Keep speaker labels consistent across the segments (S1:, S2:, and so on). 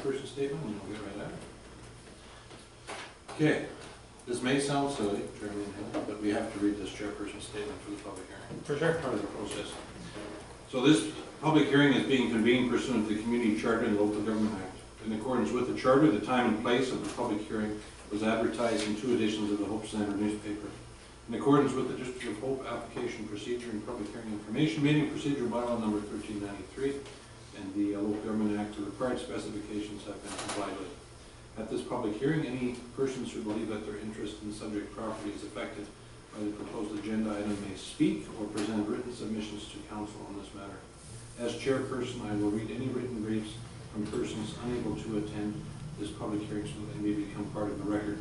S1: chairperson statement, and we'll get right at it. Okay, this may sound silly, Chairman Hill, but we have to read this chairperson statement for the public hearing.
S2: For sure.
S1: Part of the process. So this public hearing is being convened pursuant to the Community Charter and Local Government Act. In accordance with the charter, the time and place of the public hearing was advertised in 2 editions of the Hope Standard newspaper. In accordance with the District of Hope application procedure and public hearing information meeting procedure bylaw number 1393 and the Local Government Act, the required specifications have been complied with. At this public hearing, any persons who believe that their interest in the subject property is affected by the proposed agenda item may speak or present written submissions to council on this matter. As chairperson, I will read any written briefs from persons unable to attend this public hearing so that they may become part of the record.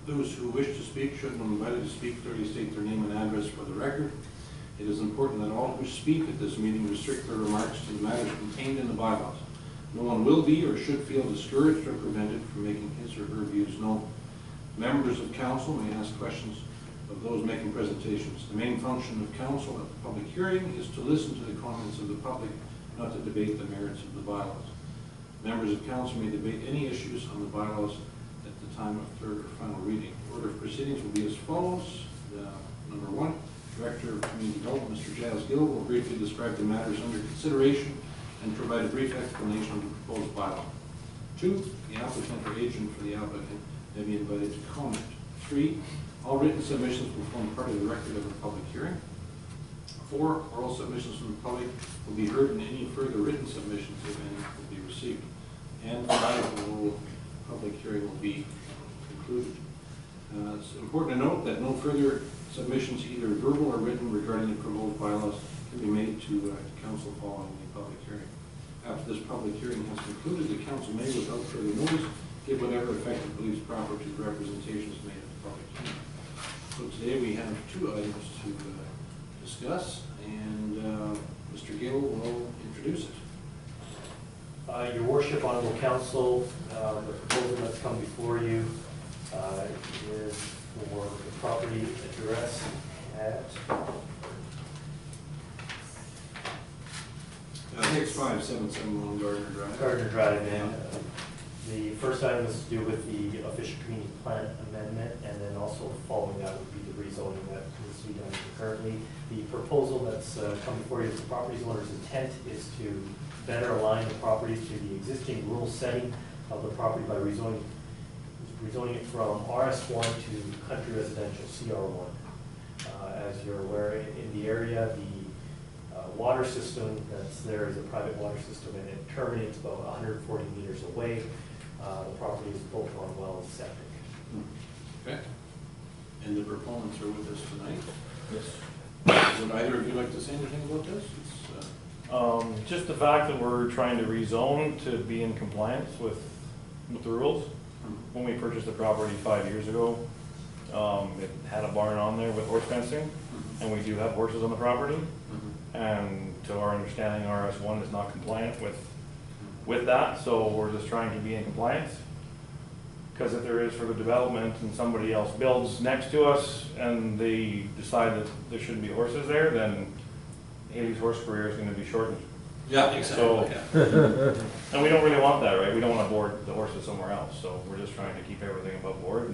S1: Those who wish to speak should, when invited to speak, clearly state their name and address for the record. It is important that all who speak at this meeting restrict their remarks to the matters contained in the bylaws. No one will be or should feel discouraged or prevented from making his or her views known. Members of council may ask questions of those making presentations. The main function of council at the public hearing is to listen to the comments of the public, not to debate the merits of the bylaws. Members of council may debate any issues on the bylaws at the time of third or final reading. The order of proceedings will be as follows. Number 1, Director of Community Development, Mr. Jazz Gill, will briefly describe the matters under consideration and provide a brief explanation of the proposed bylaw. 2, the applicant or agent for the applicant may be invited to comment. 3, all written submissions will form part of the record of the public hearing. 4, oral submissions from the public will be heard, and any further written submissions, if any, will be received. And 5, the whole public hearing will be concluded. It's important to note that no further submissions, either verbal or written, regarding the proposed bylaws can be made to council following the public hearing. After this public hearing has concluded, the council may, without further notice, give whatever effect it believes proper to the representations made at the public hearing. So today we have 2 items to discuss, and Mr. Gill will introduce it.
S3: Your Worship, Honorable Council, the proposal that's come before you is for the property address at
S1: 6571 Gardner Drive.
S3: Gardner Drive. And the first item is to do with the official community plan amendment, and then also following that would be the rezoning that needs to be done concurrently. The proposal that's come before you, the property owner's intent is to better align the properties to the existing rural setting of the property by rezoning it from RS1 to country residential, CR1. As you're aware, in the area, the water system that's there is a private water system, and it terminates about 140 meters away. The property is built on well and septic.
S1: Okay. And the proponents are with us tonight.
S2: Yes.
S1: Would either of you like to say anything about this?
S2: Just the fact that we're trying to rezone to be in compliance with the rules. When we purchased the property 5 years ago, it had a barn on there with horse fencing, and we do have horses on the property. And to our understanding, RS1 is not compliant with that, so we're just trying to be in compliance. Because if there is further development and somebody else builds next to us and they decide that there shouldn't be horses there, then Haley's horse career is going to be shortened.
S1: Yeah, exactly.
S2: So, and we don't really want that, right? We don't want to board the horses somewhere else, so we're just trying to keep everything above board,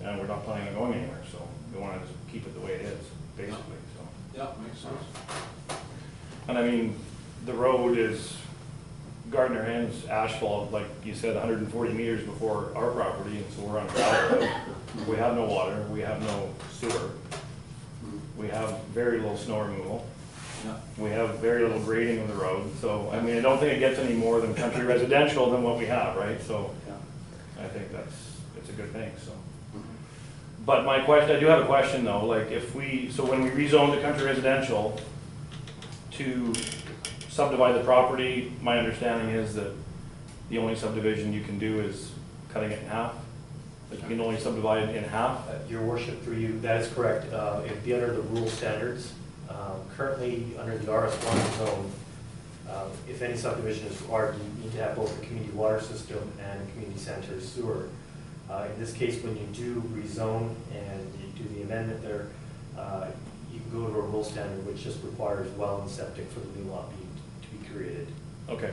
S2: and we're not planning on going anywhere, so we want to just keep it the way it is, basically. So.
S1: Yeah, makes sense.
S2: And I mean, the road is Gardner ends asphalt, like you said, 140 meters before our property, and so we're on gravel road. We have no water, we have no sewer, we have very low snow removal.
S1: Yeah.
S2: We have very little grading of the road, so I mean, I don't think it gets any more than country residential than what we have, right? So I think it's a good thing. So, but my question, I do have a question though. Like, so when we rezone the country residential to subdivide the property, my understanding is that the only subdivision you can do is cutting it in half. Like, you can only subdivide it in half.
S3: Your Worship, through you, that is correct. It'd be under the rule standards. Currently, under the RS1 zone, if any subdivision is required, you need to have both a community water system and a community sanitary sewer. In this case, when you do rezone and you do the amendment there, you can go to a rule standard which just requires well and septic for the new lot to be created.
S2: Okay.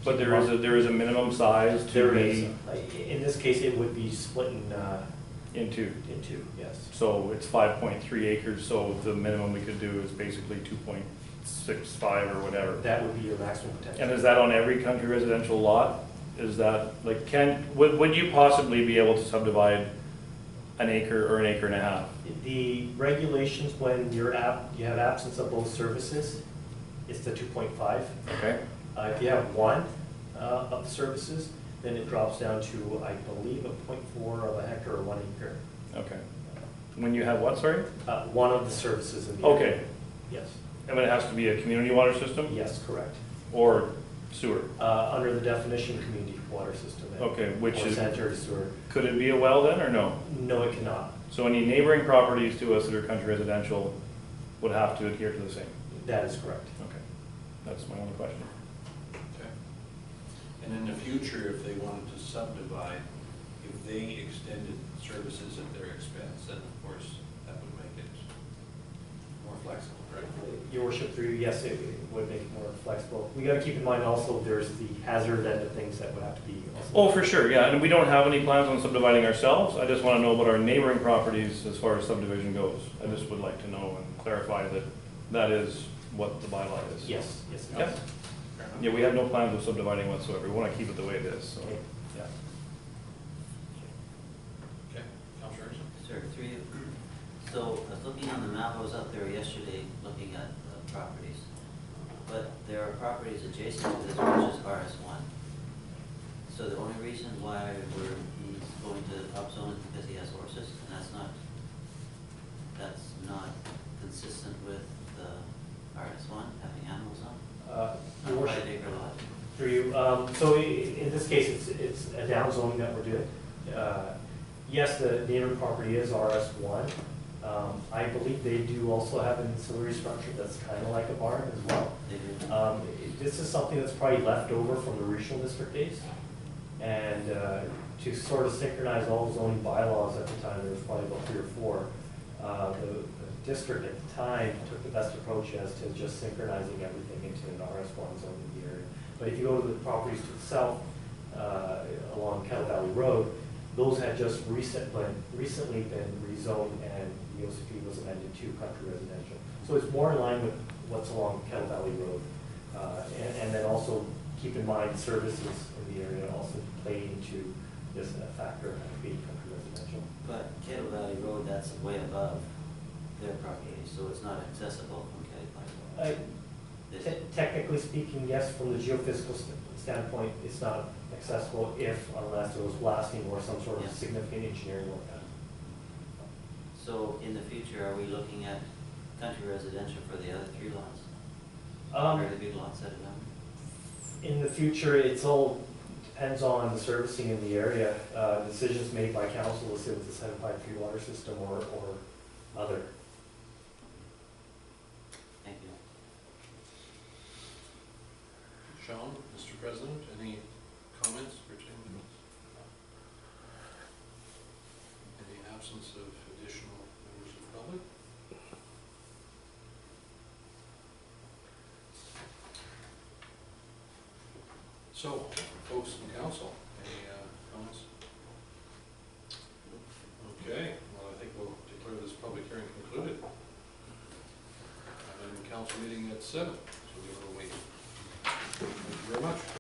S2: But there is a minimum size to
S3: There is,
S2: be
S3: in this case, it would be split
S2: into.
S3: in two, yes.
S2: So it's 5.3 acres, so the minimum we could do is basically 2.65 or whatever.
S3: That would be your maximum potential.
S2: And is that on every country residential lot? Is that, like, would you possibly be able to subdivide an acre or an acre and a half?
S3: The regulations, when you have absence of both services, it's the 2.5.
S2: Okay,
S3: If you have one of the services, then it drops down to, I believe, a 0.4 of a hectare or 1 acre.
S2: okay. When you have what, sorry?
S3: One of the services in the
S2: Okay.
S3: area. Yes,
S2: And it has to be a community water system
S3: yes, correct.
S2: or sewer?
S3: Under the definition, community water system.
S2: Okay, which
S3: Or
S2: is,
S3: sanitary sewer.
S2: could it be a well then, or no?
S3: No, it cannot.
S2: So any neighboring properties to us that are country residential would have to adhere to the same?
S3: That is correct.
S2: Okay, that's my only question.
S1: Okay. And in the future, if they wanted to subdivide, if they extended services at their expense, then of course, that would make it more flexible, right?
S3: Your worship, through you, yes, it would make it more flexible. We got to keep in mind also there's the hazard end of things that would have to be also.
S2: Oh, for sure, yeah, and we don't have any plans on subdividing ourselves. I just want to know about our neighboring properties as far as subdivision goes. I just would like to know and clarify that that is what the bylaw is.
S3: Yes, yes. it
S2: Yeah.
S3: does.
S1: Fair enough.
S2: Yeah, we have no plans of subdividing whatsoever. We want to keep it the way it is, so,
S3: Okay.
S2: yeah.
S1: Okay, Councilor Erickson?
S4: Sir, through you. So I was looking on the map, I was up there yesterday looking at properties. But there are properties adjacent to this which is RS1. So the only reason why he's going to upzone is because he has horses, and that's not consistent with the RS1, having animals on.
S3: Your
S4: On a
S3: worship,
S4: 5 acre lot.
S3: through you. So in this case, it's a downzoning that we're doing. Yes, the neighboring property is RS1. I believe they do also have an ancillary structure that's kind of like a barn as well.
S4: They do.
S3: This is something that's probably left over from the regional district days. And to sort of synchronize all the zoning bylaws at the time, there was probably about 3 or 4. The district at the time took the best approach as to just synchronizing everything into an RS1 zone in the area. But if you go to the properties to the south, along Kettle Valley Road, those had just recently been rezoned, and the OCP was amended to country residential. So it's more in line with what's along Kettle Valley Road. And then also keep in mind services in the area also play into this factor of being country residential.
S4: But Kettle Valley Road, that's way above their property, so it's not accessible from Kettle Valley Road.
S3: Technically speaking, yes, from the geophysical standpoint, it's not accessible unless there was blasting or some sort of
S4: Yeah.
S3: significant engineering work done.
S4: So in the future, are we looking at country residential for the other 3 lots? Or the big lots that are done?
S3: In the future, it's all depends on the servicing in the area. Decisions made by council, let's say with the 753 water system or other.
S4: Thank you.
S1: Sean, Mr. President, any comments pertaining to this? In the absence of additional members of the public? So, folks in council, any comments? Okay, well, I think we'll declare this public hearing concluded. And then council meeting at 7, so we'll wait. Thank you very much.